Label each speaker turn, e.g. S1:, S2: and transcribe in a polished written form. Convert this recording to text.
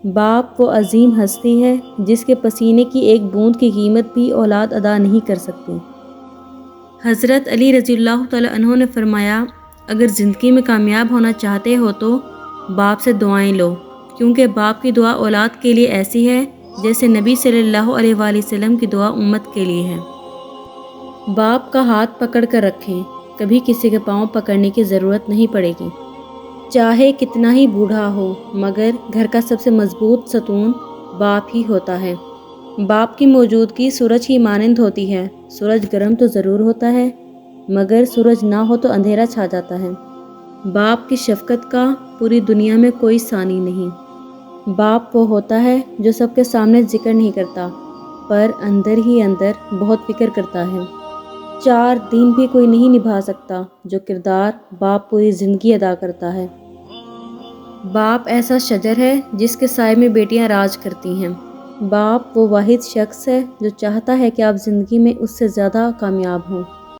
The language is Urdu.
S1: باپ وہ عظیم ہستی ہے جس کے پسینے کی ایک بوند کی قیمت بھی اولاد ادا نہیں کر سکتی۔ حضرت علی رضی اللہ تعالیٰ عنہ نے فرمایا، اگر زندگی میں کامیاب ہونا چاہتے ہو تو باپ سے دعائیں لو، کیونکہ باپ کی دعا اولاد کے لیے ایسی ہے جیسے نبی صلی اللہ علیہ وآلہ وسلم کی دعا امت کے لیے ہے۔ باپ کا ہاتھ پکڑ کر رکھیں، کبھی کسی کے پاؤں پکڑنے کی ضرورت نہیں پڑے گی۔ چاہے کتنا ہی بوڑھا ہو، مگر گھر کا سب سے مضبوط ستون باپ ہی ہوتا ہے۔ باپ کی موجودگی سورج کی مانند ہوتی ہے۔ سورج گرم تو ضرور ہوتا ہے، مگر سورج نہ ہو تو اندھیرا چھا جاتا ہے۔ باپ کی شفقت کا پوری دنیا میں کوئی ثانی نہیں۔ باپ وہ ہوتا ہے جو سب کے سامنے ذکر نہیں کرتا، پر اندر ہی اندر بہت فکر کرتا ہے۔ 4 دن بھی کوئی نہیں نبھا سکتا جو کردار باپ پوری زندگی ادا کرتا ہے۔ باپ ایسا شجر ہے جس کے سائے میں بیٹیاں راج کرتی ہیں۔ باپ وہ واحد شخص ہے جو چاہتا ہے کہ آپ زندگی میں اس سے زیادہ کامیاب ہوں۔